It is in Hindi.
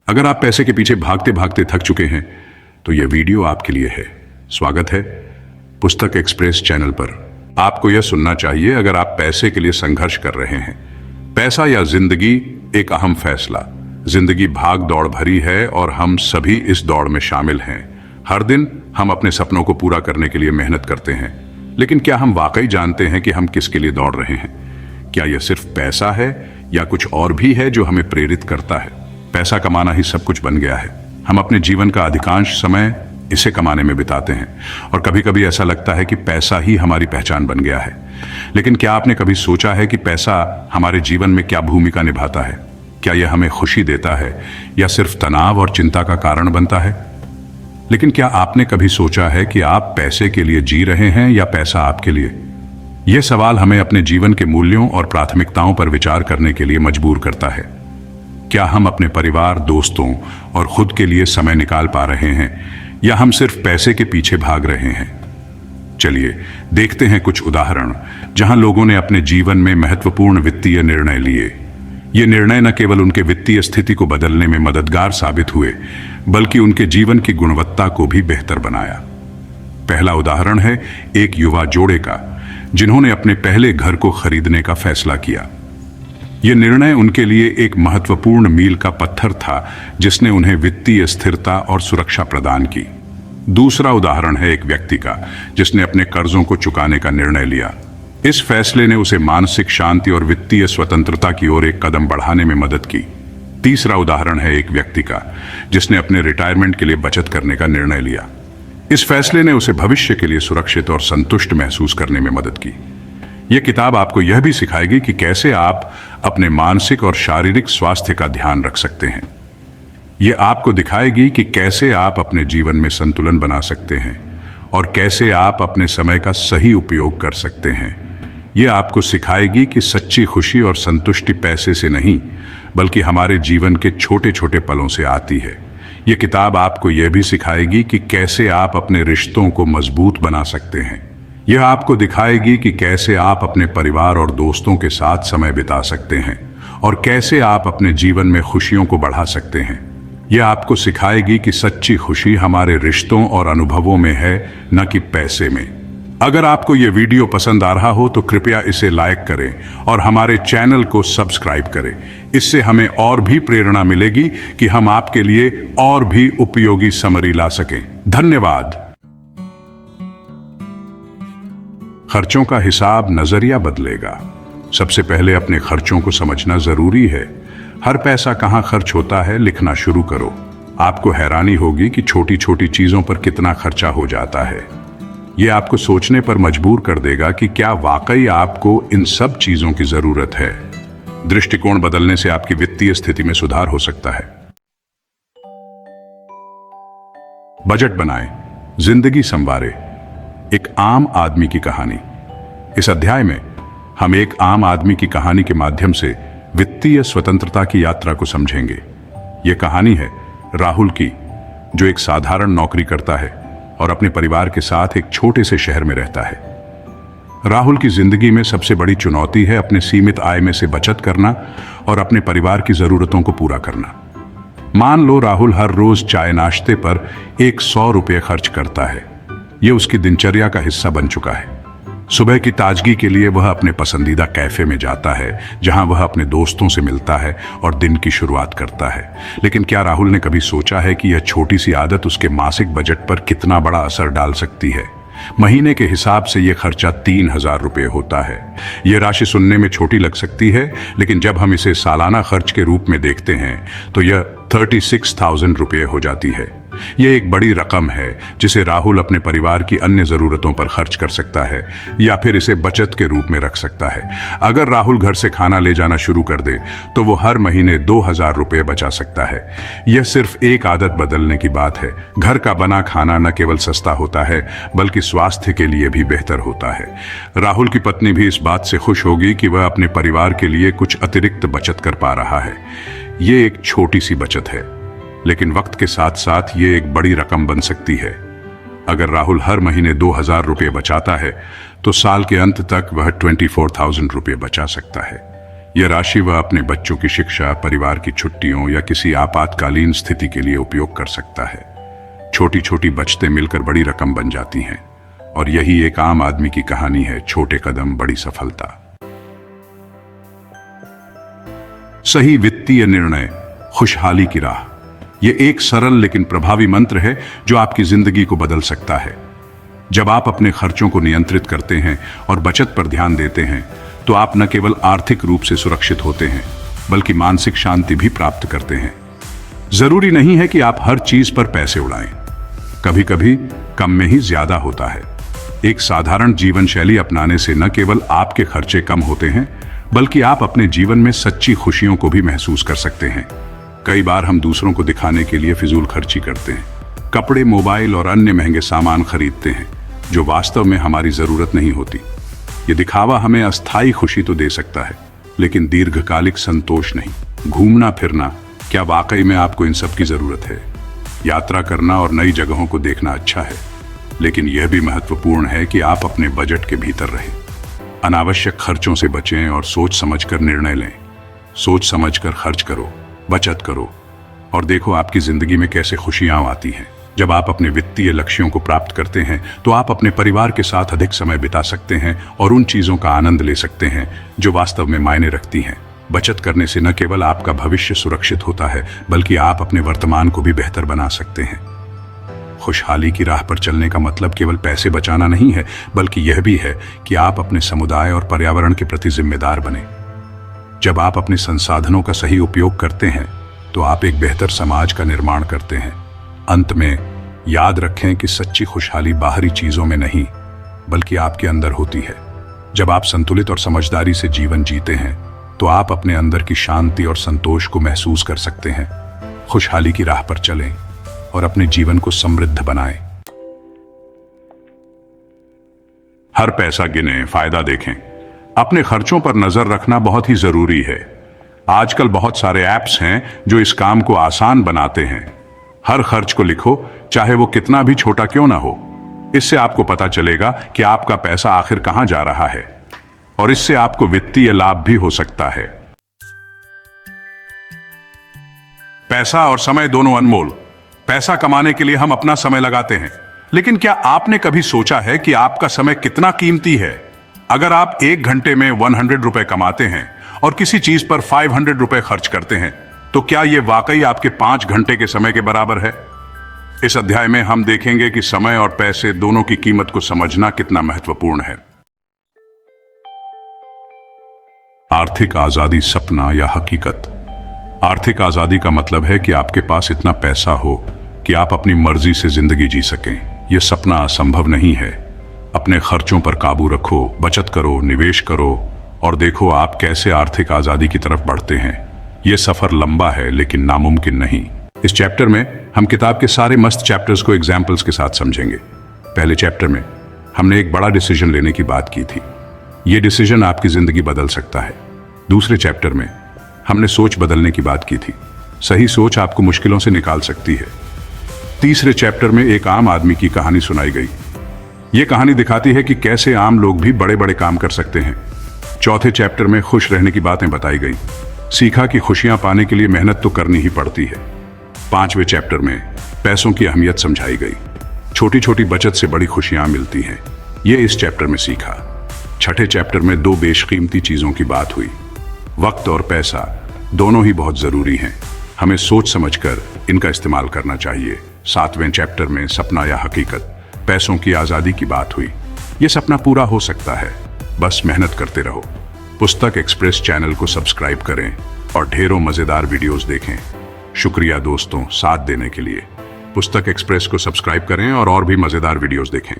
अगर आप पैसे के पीछे भागते भागते थक चुके हैं तो यह वीडियो आपके लिए है। स्वागत है पुस्तक एक्सप्रेस चैनल पर। आपको यह सुनना चाहिए अगर आप पैसे के लिए संघर्ष कर रहे हैं। पैसा या जिंदगी, एक अहम फैसला। जिंदगी भाग दौड़ भरी है और हम सभी इस दौड़ में शामिल हैं। हर दिन हम अपने सपनों को पूरा करने के लिए मेहनत करते हैं, लेकिन क्या हम वाकई जानते हैं कि हम किसके लिए दौड़ रहे हैं? क्या यह सिर्फ पैसा है या कुछ और भी है जो हमें प्रेरित करता है? पैसा कमाना ही सब कुछ बन गया है। हम अपने जीवन का अधिकांश समय इसे कमाने में बिताते हैं और कभी कभी ऐसा लगता है कि पैसा ही हमारी पहचान बन गया है। लेकिन क्या आपने कभी सोचा है कि पैसा हमारे जीवन में क्या भूमिका निभाता है? क्या यह हमें खुशी देता है या सिर्फ तनाव और चिंता का कारण बनता है? लेकिन क्या आपने कभी सोचा है कि आप पैसे के लिए जी रहे हैं या पैसा आपके लिए? यह सवाल हमें अपने जीवन के मूल्यों और प्राथमिकताओं पर विचार करने के लिए मजबूर करता है। क्या हम अपने परिवार, दोस्तों और खुद के लिए समय निकाल पा रहे हैं या हम सिर्फ पैसे के पीछे भाग रहे हैं? चलिए देखते हैं कुछ उदाहरण जहां लोगों ने अपने जीवन में महत्वपूर्ण वित्तीय निर्णय लिए। ये निर्णय न केवल उनके वित्तीय स्थिति को बदलने में मददगार साबित हुए, बल्कि उनके जीवन की गुणवत्ता को भी बेहतर बनाया। पहला उदाहरण है एक युवा जोड़े का, जिन्होंने अपने पहले घर को खरीदने का फैसला किया। यह निर्णय उनके लिए एक महत्वपूर्ण मील का पत्थर था, जिसने उन्हें वित्तीय स्थिरता और सुरक्षा प्रदान की। दूसरा उदाहरण है एक व्यक्ति का, जिसने अपने कर्जों को चुकाने का निर्णय लिया। इस फैसले ने उसे मानसिक शांति और वित्तीय स्वतंत्रता की ओर एक कदम बढ़ाने में मदद की। तीसरा उदाहरण है एक व्यक्ति का, जिसने अपने रिटायरमेंट के लिए बचत करने का निर्णय लिया। इस फैसले ने उसे भविष्य के लिए सुरक्षित और संतुष्ट महसूस करने में मदद की। यह किताब आपको यह भी सिखाएगी कि कैसे आप अपने मानसिक और शारीरिक स्वास्थ्य का ध्यान रख सकते हैं। यह आपको दिखाएगी कि कैसे आप अपने जीवन में संतुलन बना सकते हैं और कैसे आप अपने समय का सही उपयोग कर सकते हैं। यह आपको सिखाएगी कि सच्ची खुशी और संतुष्टि पैसे से नहीं, बल्कि हमारे जीवन के छोटे छोटे पलों से आती है। यह किताब आपको यह भी सिखाएगी कि कैसे आप अपने रिश्तों को मजबूत बना सकते हैं। यह आपको दिखाएगी कि कैसे आप अपने परिवार और दोस्तों के साथ समय बिता सकते हैं और कैसे आप अपने जीवन में खुशियों को बढ़ा सकते हैं। यह आपको सिखाएगी कि सच्ची खुशी हमारे रिश्तों और अनुभवों में है, न कि पैसे में। अगर आपको यह वीडियो पसंद आ रहा हो तो कृपया इसे लाइक करें और हमारे चैनल को सब्सक्राइब करें। इससे हमें और भी प्रेरणा मिलेगी कि हम आपके लिए और भी उपयोगी समरी ला सकें। धन्यवाद। खर्चों का हिसाब नजरिया बदलेगा। सबसे पहले अपने खर्चों को समझना जरूरी है। हर पैसा कहां खर्च होता है लिखना शुरू करो। आपको हैरानी होगी कि छोटी छोटी चीजों पर कितना खर्चा हो जाता है। यह आपको सोचने पर मजबूर कर देगा कि क्या वाकई आपको इन सब चीजों की जरूरत है। दृष्टिकोण बदलने से आपकी वित्तीय स्थिति में सुधार हो सकता है। बजट बनाएं, जिंदगी संवारे। एक आम आदमी की कहानी। इस अध्याय में हम एक आम आदमी की कहानी के माध्यम से वित्तीय स्वतंत्रता की यात्रा को समझेंगे। यह कहानी है राहुल की, जो एक साधारण नौकरी करता है और अपने परिवार के साथ एक छोटे से शहर में रहता है। राहुल की जिंदगी में सबसे बड़ी चुनौती है अपने सीमित आय में से बचत करना और अपने परिवार की जरूरतों को पूरा करना। मान लो राहुल हर रोज चाय नाश्ते पर 100 रुपये खर्च करता है। यह उसकी दिनचर्या का हिस्सा बन चुका है। सुबह की ताजगी के लिए वह अपने पसंदीदा कैफे में जाता है, जहां वह अपने दोस्तों से मिलता है और दिन की शुरुआत करता है। लेकिन क्या राहुल ने कभी सोचा है कि यह छोटी सी आदत उसके मासिक बजट पर कितना बड़ा असर डाल सकती है? महीने के हिसाब से यह खर्चा 3000 रुपये होता है। यह राशि सुनने में छोटी लग सकती है, लेकिन जब हम इसे सालाना खर्च के रूप में देखते हैं तो यह 36,000 रुपये हो जाती है। यह एक बड़ी रकम है जिसे राहुल अपने परिवार की अन्य जरूरतों पर खर्च कर सकता है या फिर इसे बचत के रूप में रख सकता है। अगर राहुल घर से खाना ले जाना शुरू कर दे तो वो हर महीने 2000 रुपये बचा सकता है। यह सिर्फ एक आदत बदलने की बात है। घर का बना खाना न केवल सस्ता होता है, बल्कि स्वास्थ्य के लिए भी बेहतर होता है। राहुल की पत्नी भी इस बात से खुश होगी कि वह अपने परिवार के लिए कुछ अतिरिक्त बचत कर पा रहा है। यह एक छोटी सी बचत है, लेकिन वक्त के साथ साथ ये एक बड़ी रकम बन सकती है। अगर राहुल हर महीने 2000 रुपये बचाता है तो साल के अंत तक वह 24,000 रुपये बचा सकता है। यह राशि वह अपने बच्चों की शिक्षा, परिवार की छुट्टियों या किसी आपातकालीन स्थिति के लिए उपयोग कर सकता है। छोटी छोटी बचतें मिलकर बड़ी रकम बन जाती हैं और यही एक आम आदमी की कहानी है, छोटे कदम बड़ी सफलता। सही वित्तीय निर्णय, खुशहाली की राह। यह एक सरल लेकिन प्रभावी मंत्र है जो आपकी जिंदगी को बदल सकता है। जब आप अपने खर्चों को नियंत्रित करते हैं और बचत पर ध्यान देते हैं तो आप न केवल आर्थिक रूप से सुरक्षित होते हैं बल्कि मानसिक शांति भी प्राप्त करते हैं। जरूरी नहीं है कि आप हर चीज पर पैसे उड़ाएं। कभी कभी कम में ही ज्यादा होता है। एक साधारण जीवन शैली अपनाने से न केवल आपके खर्चे कम होते हैं बल्कि आप अपने जीवन में सच्ची खुशियों को भी महसूस कर सकते हैं। कई बार हम दूसरों को दिखाने के लिए फिजूल खर्ची करते हैं, कपड़े, मोबाइल और अन्य महंगे सामान खरीदते हैं जो वास्तव में हमारी जरूरत नहीं होती। ये दिखावा हमें अस्थायी खुशी तो दे सकता है लेकिन दीर्घकालिक संतोष नहीं। घूमना फिरना, क्या वाकई में आपको इन सब की जरूरत है? यात्रा करना और नई जगहों को देखना अच्छा है, लेकिन यह भी महत्वपूर्ण है कि आप अपने बजट के भीतर रहें। अनावश्यक खर्चों से बचें और सोच समझकर निर्णय लें। सोच समझकर खर्च करो, बचत करो और देखो आपकी जिंदगी में कैसे खुशियां आती हैं। जब आप अपने वित्तीय लक्ष्यों को प्राप्त करते हैं तो आप अपने परिवार के साथ अधिक समय बिता सकते हैं और उन चीजों का आनंद ले सकते हैं जो वास्तव में मायने रखती हैं। बचत करने से न केवल आपका भविष्य सुरक्षित होता है बल्कि आप अपने वर्तमान को भी बेहतर बना सकते हैं। खुशहाली की राह पर चलने का मतलब केवल पैसे बचाना नहीं है बल्कि यह भी है कि आप अपने समुदाय और पर्यावरण के प्रति जिम्मेदार बने। जब आप अपने संसाधनों का सही उपयोग करते हैं तो आप एक बेहतर समाज का निर्माण करते हैं। अंत में याद रखें कि सच्ची खुशहाली बाहरी चीजों में नहीं बल्कि आपके अंदर होती है। जब आप संतुलित और समझदारी से जीवन जीते हैं तो आप अपने अंदर की शांति और संतोष को महसूस कर सकते हैं। खुशहाली की राह पर चलें और अपने जीवन को समृद्ध बनाएं। हर पैसा गिनें, फायदा देखें। अपने खर्चों पर नजर रखना बहुत ही जरूरी है। आजकल बहुत सारे ऐप्स हैं जो इस काम को आसान बनाते हैं। हर खर्च को लिखो, चाहे वो कितना भी छोटा क्यों ना हो। इससे आपको पता चलेगा कि आपका पैसा आखिर कहां जा रहा है और इससे आपको वित्तीय लाभ भी हो सकता है। पैसा और समय दोनों अनमोल। पैसा कमाने के लिए हम अपना समय लगाते हैं, लेकिन क्या आपने कभी सोचा है कि आपका समय कितना कीमती है? अगर आप 1 घंटे में 100 रुपए कमाते हैं और किसी चीज पर 500 रुपए खर्च करते हैं तो क्या यह वाकई आपके 5 घंटे के समय के बराबर है? इस अध्याय में हम देखेंगे कि समय और पैसे दोनों की कीमत को समझना कितना महत्वपूर्ण है। आर्थिक आजादी, सपना या हकीकत। आर्थिक आजादी का मतलब है कि आपके पास इतना पैसा हो कि आप अपनी मर्जी से जिंदगी जी सकें। यह सपना असंभव नहीं है। अपने खर्चों पर काबू रखो, बचत करो, निवेश करो और देखो आप कैसे आर्थिक आजादी की तरफ बढ़ते हैं। यह सफर लंबा है लेकिन नामुमकिन नहीं। इस चैप्टर में हम किताब के सारे मस्त चैप्टर्स को एग्जाम्पल्स के साथ समझेंगे। पहले चैप्टर में हमने एक बड़ा डिसीजन लेने की बात की थी। यह डिसीजन आपकी जिंदगी बदल सकता है। दूसरे चैप्टर में हमने सोच बदलने की बात की थी। सही सोच आपको मुश्किलों से निकाल सकती है। तीसरे चैप्टर में एक आम आदमी की कहानी सुनाई गई। यह कहानी दिखाती है कि कैसे आम लोग भी बड़े बड़े काम कर सकते हैं। चौथे चैप्टर में खुश रहने की बातें बताई गई। सीखा कि खुशियां पाने के लिए मेहनत तो करनी ही पड़ती है। पांचवें चैप्टर में पैसों की अहमियत समझाई गई। छोटी छोटी बचत से बड़ी खुशियां मिलती हैं, ये इस चैप्टर में सीखा। छठे चैप्टर में 2 बेशकीमती चीजों की बात हुई। वक्त और पैसा दोनों ही बहुत जरूरी हैं। हमें सोच समझकर इनका इस्तेमाल करना चाहिए। 7वें चैप्टर में सपना या हकीकत, पैसों की आजादी की बात हुई। यह सपना पूरा हो सकता है, बस मेहनत करते रहो। पुस्तक एक्सप्रेस चैनल को सब्सक्राइब करें और ढेरों मजेदार वीडियोस देखें। शुक्रिया दोस्तों साथ देने के लिए। पुस्तक एक्सप्रेस को सब्सक्राइब करें और भी मजेदार वीडियोस देखें।